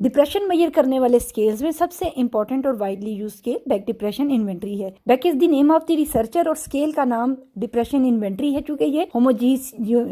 Depression major करने वाले scales में सबसे इंपॉर्टेंट और widely use scale Beck depression inventory है। Beck is the name of the researcher और स्केल का नाम डिप्रेशन इन्वेंट्री है। चूंकि ये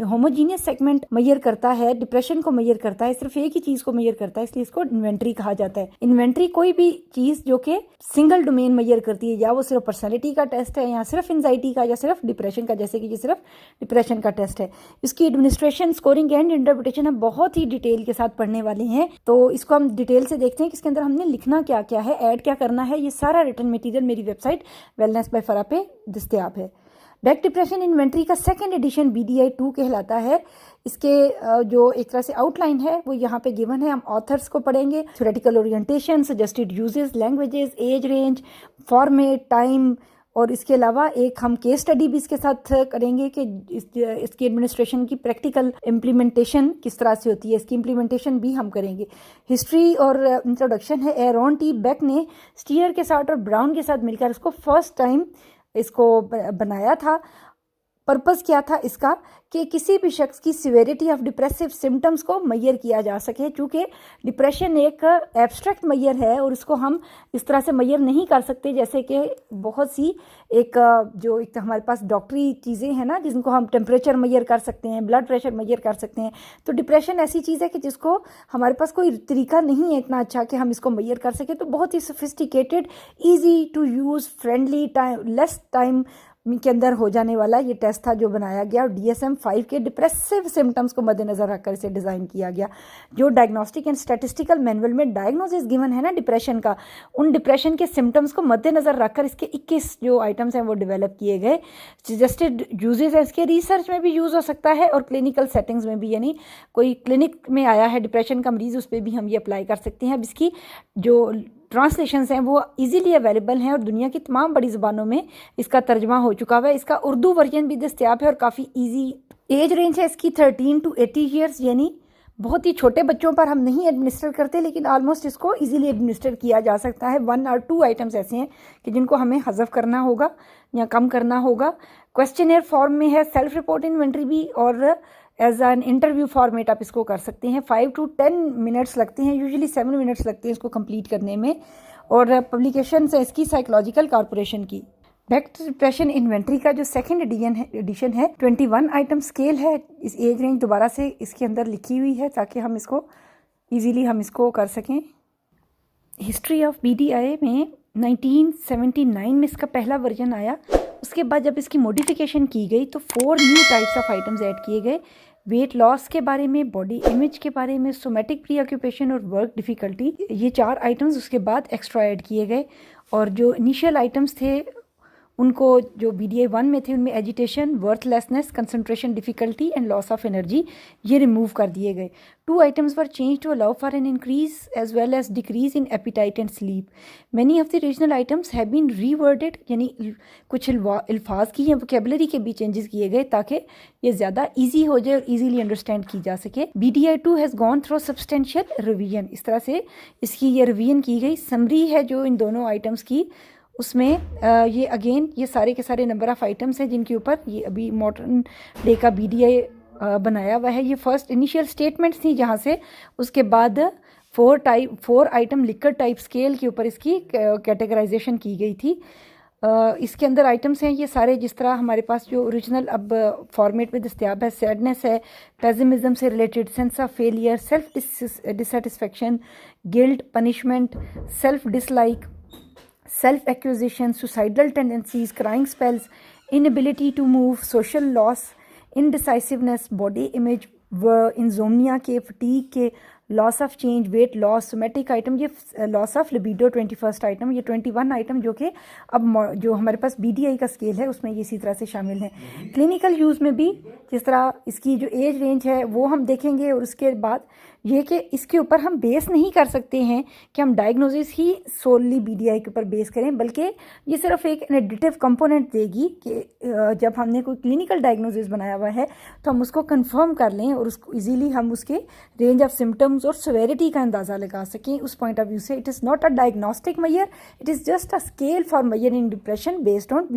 होमोजीनियस सेगमेंट मेजर करता है, डिप्रेशन को मेजर करता है, सिर्फ एक ही चीज को मेजर करता है, इसलिए इसको इन्वेंट्री कहा जाता है। इन्वेंट्री कोई भी चीज जो कि सिंगल डोमेन मेजर करती है, या वो सिर्फ पर्सनैलिटी का टेस्ट है, या सिर्फ एंजाइटी का, या सिर्फ डिप्रेशन का, जैसे कि ये सिर्फ डिप्रेशन का टेस्ट है। इसकी एडमिनिस्ट्रेशन, स्कोरिंग एंड इंटरप्रिटेशन हम बहुत ही डिटेल के साथ पढ़ने वाले हैं, तो इसको हम डिटेल से देखते हैं कि इसके अंदर हमने लिखना क्या क्या है, ऐड क्या करना है। ये सारा रिटन मटेरियल मेरी वेबसाइट वेलनेस बाय फराह पे दस्तयाब है। बैक डिप्रेशन इन्वेंट्री का सेकंड एडिशन BDI 2 कहलाता है। इसके जो एक तरह से आउटलाइन है वो यहाँ पे गिवन है। हम ऑथर्स को पढ़ेंगे, theoretical orientation, suggested uses, languages, age range, format, time, और इसके अलावा एक हम केस स्टडी भी इसके साथ करेंगे कि इसकी एडमिनिस्ट्रेशन की प्रैक्टिकल इम्प्लीमेंटेशन किस तरह से होती है, इसकी इम्प्लीमेंटेशन भी हम करेंगे। हिस्ट्री और इंट्रोडक्शन है। एरोन टी बेक ने स्टीयर के साथ और ब्राउन के साथ मिलकर इसको फर्स्ट टाइम इसको बनाया था। पर्पस क्या था इसका कि किसी भी शख्स की सिवेरिटी ऑफ डिप्रेसिव सिम्टम्स को मेजर किया जा सके। चूँकि डिप्रेशन एक एब्स्ट्रैक्ट मेजर है और इसको हम इस तरह से मेजर नहीं कर सकते जैसे कि बहुत सी जो एक हमारे पास डॉक्टरी चीज़ें हैं ना, जिनको हम टेम्परेचर मेजर कर सकते हैं, ब्लड प्रेशर मेजर कर सकते हैं। तो डिप्रेशन ऐसी चीज़ है कि जिसको हमारे पास कोई तरीका नहीं है इतना अच्छा कि हम इसको मेजर कर सकें। तो बहुत ही sophisticated, easy to use, friendly, less time के अंदर हो जाने वाला ये टेस्ट था जो बनाया गया, और DSM-5 के डिप्रेसिव सिम्टम्स को मद्देनजर रखकर इसे डिज़ाइन किया गया। जो डायग्नोस्टिक एंड स्टैटिस्टिकल मैनुअल में डायग्नोसिस गिवन है ना डिप्रेशन का, उन डिप्रेशन के सिम्टम्स को मद्देनजर रखकर इसके 21 जो आइटम्स हैं वो डेवलप किए गए। सजेस्टेड यूजेस है, इसके रिसर्च में भी यूज़ हो सकता है और क्लिनिकल सेटिंग्स में भी, यानी कोई क्लिनिक में आया है डिप्रेशन का मरीज़, उस पर भी हम ये अप्लाई कर सकते हैं। अब इसकी जो ट्रांसलेशंस हैं वो इजीली अवेलेबल हैं और दुनिया की तमाम बड़ी ज़ुबानों में इसका तर्जमा हो चुका हुआ है। इसका उर्दू वर्जन भी दस्तयाब है और काफ़ी इजी। एज रेंज है इसकी 13 to 80 ईयर्स, यानी बहुत ही छोटे बच्चों पर हम नहीं एडमिनिस्टर करते, लेकिन ऑलमोस्ट इसको इजीली एडमिनिस्टर किया जा सकता है। 1 or 2 आइटम्स ऐसे हैं कि जिनको हमें हज़फ करना होगा या कम करना होगा। क्वेश्चनर फॉर्म में है, सेल्फ रिपोर्ट इन्वेंट्री भी, और एज एन इंटरव्यू फॉर्मेट आप इसको कर सकते हैं। 5 to 10 मिनट्स लगते हैं, यूजुअली 7 मिनट्स लगते हैं इसको कंप्लीट करने में। और पब्लिकेशन है इसकी साइकोलॉजिकल कॉर्पोरेशन की। बैक डिप्रेशन इन्वेंट्री का जो सेकंड एडिशन है 21 आइटम स्केल है। इस एज रेंज दोबारा से इसके अंदर लिखी हुई है ताकि हम इसको ईजीली हम इसको कर सकें। हिस्ट्री ऑफ BDI में 1979 में इसका पहला वर्जन आया। उसके बाद जब इसकी मॉडिफिकेशन की गई तो 4 new types of items add किए गए। वेट लॉस के बारे में, बॉडी इमेज के बारे में, सोमेटिक प्री ऑक्यूपेशन और वर्क डिफ़िकल्टी, ये 4 आइटम्स उसके बाद एक्स्ट्रा ऐड किए गए। और जो इनिशियल आइटम्स थे उनको, जो BDI 1 में थे, उनमें agitation, worthlessness, concentration difficulty and loss of energy, ये रिमूव कर दिए गए। 2 items were change to allow for an increase as well as decrease in appetite and sleep. Many of the regional items have been reworded, यानी कुछ अल्फाज की या vocabulary के भी चेंजेस किए गए ताकि ये ज़्यादा ईजी हो जाए और ईजीली अंडरस्टैंड की जा सके। BDI 2 has gone through substantial revision, इस तरह से इसकी ये रिवीजन की गई। समरी है जो इन दोनों आइटम्स की, उसमें ये अगेन ये सारे के सारे नंबर ऑफ़ आइटम्स हैं जिनके ऊपर ये अभी मॉडर्न डे का BDI बनाया हुआ है। ये फर्स्ट इनिशियल स्टेटमेंट्स थी, जहाँ से उसके बाद 4 आइटम लिकर टाइप स्केल के ऊपर इसकी कैटेगराइजेशन की गई थी। इसके अंदर आइटम्स हैं ये सारे जिस तरह हमारे पास जो ओरिजिनल अब फॉर्मेट में दस्तयाब है। सैडनेस है, पेसिमिज्म से related, sense of failure, self dissatisfaction, guilt, punishment, self dislike, self accusation, suicidal tendencies, crying spells, inability to move, social loss, indecisiveness, body image, insomnia के, fatigue के, loss of change, weight loss, somatic item, ये loss of libido 21st item, ये 21 item जो कि अब जो हमारे पास BDI का स्केल है उसमें ये इसी तरह से शामिल हैं। क्लिनिकल यूज़ में भी जिस तरह इसकी जो एज रेंज है वो हम देखेंगे, और उसके बाद ये कि इसके ऊपर हम बेस नहीं कर सकते हैं कि हम डायग्नोसिस ही सोलली BDI के ऊपर बेस करें, बल्कि ये सिर्फ एक एडिटिव कंपोनेंट देगी कि जब हमने कोई क्लिनिकल डायग्नोसिस बनाया हुआ है तो हम उसको कंफर्म कर लें और उसको इजीली हम उसके रेंज ऑफ सिम्टम्स और सेवेरिटी का अंदाज़ा लगा सकें। उस पॉइंट ऑफ व्यू से it is not a diagnostic measure, it is just a scale for measure in depression based on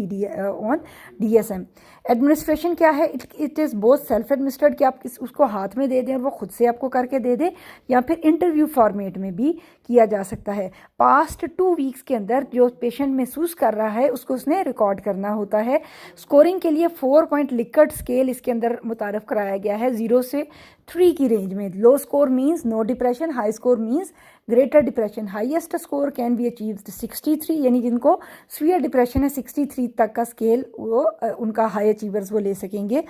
DSM। Administration क्या है? It is both self administered, कि आप उसको हाथ में दे दें और वो खुद से आपको करके दे दे, या फिर इंटरव्यू फॉर्मेट में भी किया जा सकता है। पास्ट 2 वीक्स के अंदर जो पेशेंट महसूस कर रहा है उसको उसने रिकॉर्ड करना होता है। स्कोरिंग के लिए 4 पॉइंट लिकर्ट स्केल इसके अंदर मुतारफ़ कराया गया है 0 से 3 की रेंज में। Low score means no depression, high score means greater depression. Highest score can be achieved 63, यानी जिनको सीवियर डिप्रेशन है 63 तक का स्केल वो उनका हाई अचीवर्स वो ले सकेंगे।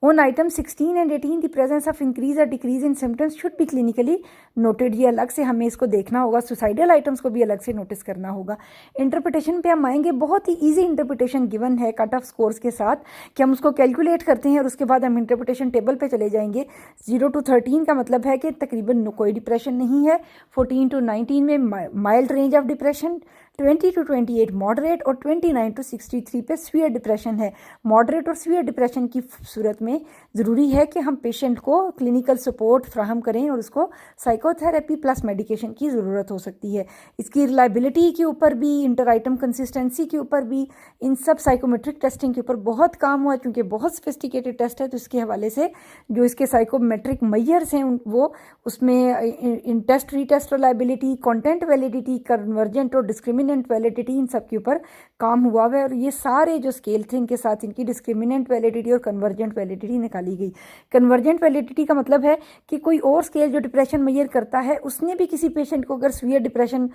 On item 16 and 18, the presence of increase or decrease in symptoms should be clinically noted। ये अलग से हमें इसको देखना होगा, सुसाइडल आइटम्स को भी अलग से नोटिस करना होगा। इंटरप्रिटेशन पे हम आएंगे, बहुत ही इजी इंटरप्रिटेशन गिवन है कट ऑफ स्कोर्स के साथ कि हम उसको कैलकुलेट करते हैं और उसके बाद हम इंटरप्रिटेशन टेबल पे चले जाएंगे। 0 to 13 का मतलब है कि तकरीबन कोई डिप्रेशन नहीं है, 14 to 19 में mild range of depression, 20 to 28 moderate और 29 to 63 पे सीवियर डिप्रेशन है। मॉडरेट और सीवियर डिप्रेशन की सूरत में ज़रूरी है कि हम पेशेंट को क्लिनिकल सपोर्ट फ्राहम करें और उसको साइकोथेरेपी प्लस मेडिकेशन की ज़रूरत हो सकती है। इसकी रिलायबिलिटी के ऊपर भी, इंटर आइटम कंसिस्टेंसी के ऊपर भी, इन सब साइकोमेट्रिक टेस्टिंग के ऊपर बहुत काम हुआ, क्योंकि बहुत सोफिस्टिकेटेड टेस्ट है। तो इसके हवाले से जो इसके साइकोमेट्रिक मैयर्स हैं वो उसमें इन test retest reliability, content validity, convergent और डिस्क्रिमिनेंट वैलिडिटी, इन सब के ऊपर काम हुआ है। और ये सारे जो स्केल थे इनके साथ इनकी डिस्क्रिमिनेंट वैलिडिटी और कन्वर्जेंट वैलिडिटी निकाली गई। कन्वर्जेंट वैलिडिटी का मतलब है कि कोई और स्केल जो डिप्रेशन मेजर करता है उसने भी किसी पेशेंट को अगर सीवियर डिप्रेशन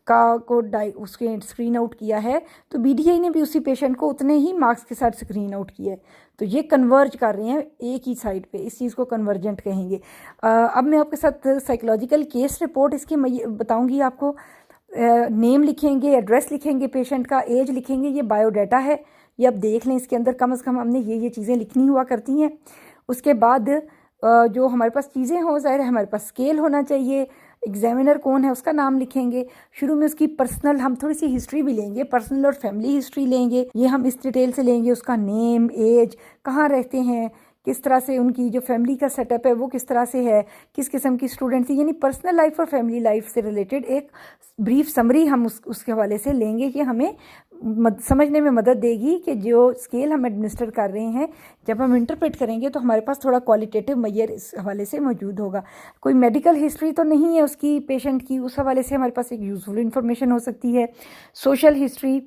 का उसके स्क्रीन आउट किया है तो बीडीआई ने भी उसी पेशेंट को उतने ही मार्क्स के साथ स्क्रीन आउट किया है। तो ये कन्वर्ज कर रहे हैं एक ही साइड पे, इस चीज़ को कन्वर्जेंट कहेंगे। अब मैं आपके साथ साइकोलॉजिकल केस रिपोर्ट इसकी बताऊंगी आपको। नेम लिखेंगे, एड्रेस लिखेंगे, पेशेंट का एज लिखेंगे, ये बायोडाटा है, ये आप देख लें। इसके अंदर कम से कम हमने ये चीज़ें लिखनी हुआ करती हैं। उसके बाद जो हमारे पास चीज़ें हो, ज़ाहिर है हमारे पास स्केल होना चाहिए, एग्जामिनर कौन है उसका नाम लिखेंगे। शुरू में उसकी पर्सनल, हम थोड़ी सी हिस्ट्री भी लेंगे, पर्सनल और फैमिली हिस्ट्री लेंगे, ये हम इस डिटेल से लेंगे। उसका नेम, एज, कहाँ रहते हैं, किस तरह से उनकी जो फैमिली का सेटअप है वो किस तरह से है, किस किस्म की स्टूडेंट थी, यानी पर्सनल लाइफ और फैमिली लाइफ से रिलेटेड एक ब्रीफ समरी हम उसके हवाले से लेंगे कि हमें समझने में मदद देगी कि जो स्केल हम एडमिनिस्टर कर रहे हैं जब हम इंटरप्रेट करेंगे तो हमारे पास थोड़ा क्वालिटेटिव मैयर इस हवाले से मौजूद होगा। कोई मेडिकल हिस्ट्री तो नहीं है उसकी पेशेंट की, उस हवाले से हमारे पास एक यूज़फुल इन्फॉर्मेशन हो सकती है। सोशल हिस्ट्री,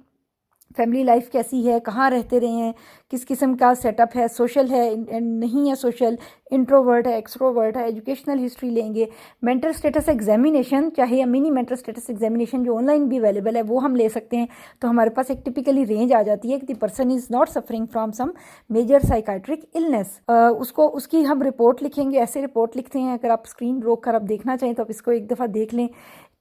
फैमिली लाइफ कैसी है, कहाँ रहते रहे हैं, किस किस्म का सेटअप है, सोशल है नहीं है, सोशल इंट्रोवर्ट है, एक्सट्रोवर्ट है। एजुकेशनल हिस्ट्री लेंगे। मेंटल स्टेटस एग्जामिनेशन, चाहे मिनी मेंटल स्टेटस एग्जामिनेशन जो ऑनलाइन भी अवेलेबल है वो हम ले सकते हैं। तो हमारे पास एक टिपिकली रेंज आ जाती है कि the person is not suffering from some major psychiatric illness. उसकी हम रिपोर्ट लिखेंगे, ऐसे रिपोर्ट लिखते हैं। अगर आप स्क्रीन रोक कर आप देखना चाहें तो आप इसको एक दफ़ा देख लें।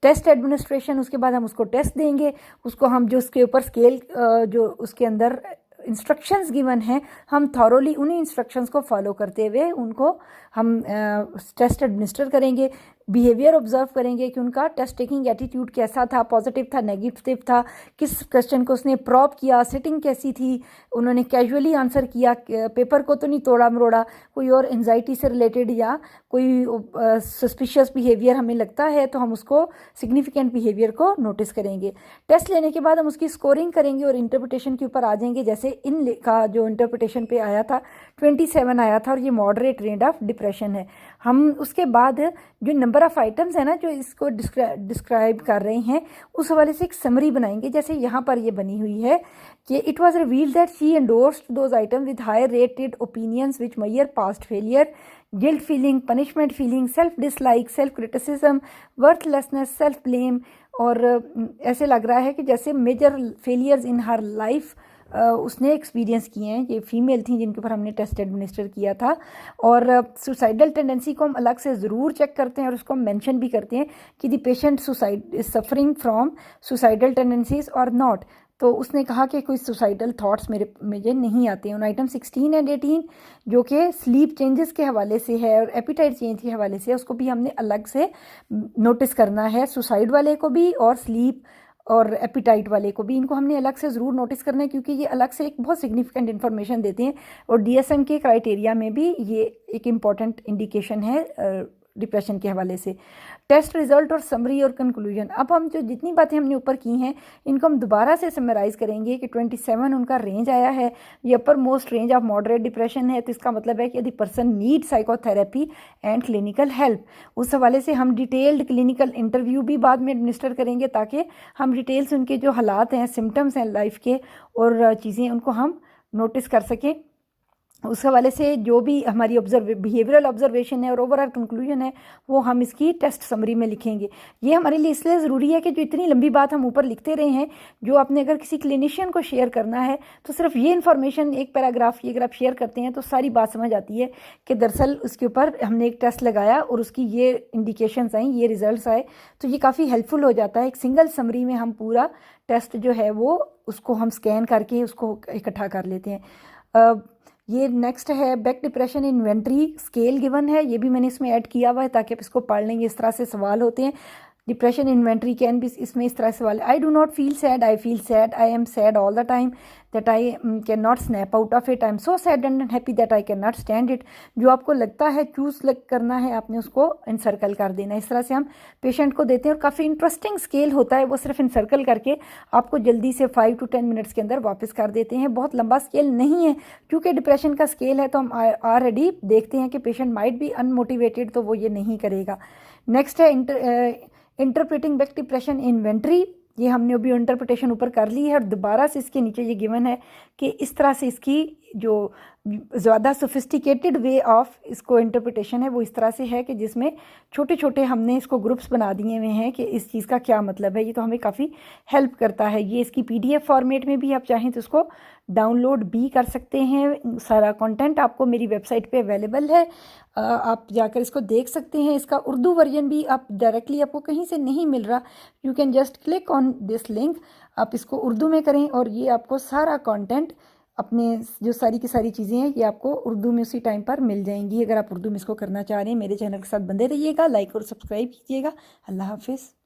टेस्ट एडमिनिस्ट्रेशन, उसके बाद हम उसको टेस्ट देंगे, उसको हम जो उसके ऊपर स्केल जो उसके अंदर इंस्ट्रक्शंस गिवन हैं हम थॉरोली उन्हीं इंस्ट्रक्शंस को फॉलो करते हुए उनको हम टेस्ट एडमिनिस्टर करेंगे। बिहेवियर ऑब्जर्व करेंगे कि उनका टेस्ट टेकिंग एटीट्यूड कैसा था, पॉजिटिव था, नेगेटिव था, किस क्वेश्चन को उसने प्रॉप किया, सिटिंग कैसी थी, उन्होंने कैजुअली आंसर किया, पेपर को तो नहीं तोड़ा मरोड़ा, कोई और एंजाइटी से रिलेटेड या कोई सस्पिशियस बिहेवियर हमें लगता है तो हम उसको सिग्निफिकेंट बिहेवियर को नोटिस करेंगे। टेस्ट लेने के बाद हम उसकी स्कोरिंग करेंगे और इंटरप्रिटेशन के ऊपर आ जाएंगे। जैसे इन का जो इंटरप्रिटेशन पे आया था 27 आया था और ये मॉडरेट रेंज ऑफ डिप्रेशन है। हम उसके बाद जो नंबर ऑफ आइटम्स है ना जो इसको डिस्क्राइब कर रहे हैं उस हवाले से एक समरी बनाएंगे। जैसे यहाँ पर ये बनी हुई है कि it was revealed that she endorsed those items with higher rated opinions which major past failure, guilt feeling, punishment feeling, self dislike, self criticism, worthlessness, self blame. और ऐसे लग रहा है कि जैसे major failures in her life उसने experience किए हैं। ये फीमेल थी जिनके ऊपर हमने टेस्ट एडमिनिस्टर किया था। और सुसाइडल टेंडेंसी को हम अलग से ज़रूर चेक करते हैं और उसको हम मेंशन भी करते हैं कि the patient suicide is suffering from suicidal tendencies और नॉट। तो उसने कहा कि कोई सुसाइडल थॉट्स मुझे नहीं आते हैं। आइटम 16 एंड 18 जो कि स्लीप चेंजेस के हवाले से है और एपिटाइट चेंज के हवाले से, उसको भी हमने अलग से नोटिस करना है। सुसाइड वाले को भी और स्लीप और एपिटाइट वाले को भी, इनको हमने अलग से ज़रूर नोटिस करना है क्योंकि ये अलग से एक बहुत सिग्निफिकेंट इन्फॉर्मेशन देते हैं और डीएसएम के क्राइटेरिया में भी ये एक इम्पॉर्टेंट इंडिकेशन है डिप्रेशन के हवाले से। टेस्ट रिजल्ट और समरी और कंक्लूजन। अब हम जो जितनी बातें हमने ऊपर की हैं इनको हम दोबारा से समराइज़ करेंगे कि 27 उनका रेंज आया है, ये upper most range of moderate depression है। तो इसका मतलब है कि यदि person need psychotherapy and clinical help, उस हवाले से हम डिटेल्ड क्लिनिकल इंटरव्यू भी बाद में एडमिनिस्टर करेंगे ताकि हम डिटेल्स उनके जो हालात हैं, सिम्टम्स हैं लाइफ के और चीज़ें उनको हम नोटिस कर सकें। उस हवाले से जो भी हमारी बिहेवियरल ऑब्जर्वेशन है और ओवरऑल कंक्लूजन है वो हम इसकी टेस्ट समरी में लिखेंगे। ये हमारे लिए इसलिए ज़रूरी है कि जो इतनी लंबी बात हम ऊपर लिखते रहे हैं, जो आपने अगर किसी क्लिनिशियन को शेयर करना है तो सिर्फ ये इन्फॉर्मेशन एक पैराग्राफ की अगर आप शेयर करते हैं तो सारी बात समझ आती है कि दरअसल उसके ऊपर हमने एक टेस्ट लगाया और उसकी ये इंडिकेशंस आई, ये रिजल्ट्स आए। तो ये काफ़ी हेल्पफुल हो जाता है। एक सिंगल समरी में हम पूरा टेस्ट जो है वो उसको हम स्कैन करके उसको इकट्ठा कर लेते हैं। ये नेक्स्ट है Beck depression inventory scale given है, ये भी मैंने इसमें ऐड किया हुआ है ताकि आप इसको पढ़ लेंगे। इस तरह से सवाल होते हैं। डिप्रेशन इन्वेंट्री कैन भी, इसमें इस तरह से सवाल, I do not feel sad, I feel sad, I am sad all the time, that I can not snap out of it, I am so sad and happy that I can not stand it. जो आपको लगता है choose करना है आपने उसको encircle कर देना। इस तरह से हम पेशेंट को देते हैं और काफ़ी इंटरेस्टिंग स्केल होता है। वो सिर्फ इनसर्कल करके आपको जल्दी से 5 to 10 मिनट्स के अंदर वापस कर देते हैं। बहुत लंबा स्केल नहीं है क्योंकि डिप्रेशन का स्केल है तो हम ऑलरेडी देखते हैं कि पेशेंट माइट बी अनमोटिवेटेड, तो वो ये नहीं करेगा। नेक्स्ट है इंटरप्रेटिंग बेक डिप्रेशन इन्वेंट्री। ये हमने अभी इंटरप्रिटेशन ऊपर कर ली है और दोबारा से इसके नीचे ये गिवन है कि इस तरह से इसकी जो ज़्यादा सोफिस्टिकेटेड वे ऑफ इसको इंटरप्रिटेशन है वो इस तरह से है कि जिसमें छोटे छोटे हमने इसको ग्रुप्स बना दिए हुए हैं कि इस चीज़ का क्या मतलब है। ये तो हमें काफ़ी हेल्प करता है। ये इसकी PDF फॉर्मेट में भी आप चाहें तो इसको डाउनलोड भी कर सकते हैं। सारा कंटेंट आपको मेरी वेबसाइट पे अवेलेबल है, आप जाकर इसको देख सकते हैं। इसका उर्दू वर्जन भी आप डायरेक्टली आपको कहीं से नहीं मिल रहा, you can just click on this link, आप इसको उर्दू में करें और ये आपको सारा कंटेंट अपने जो सारी की सारी चीज़ें हैं ये आपको उर्दू में उसी टाइम पर मिल जाएंगी। अगर आप उर्दू में इसको करना चाह रहे हैं, मेरे चैनल के साथ बंधे रहिएगा, लाइक और सब्सक्राइब कीजिएगा। अल्लाह हाफिज़।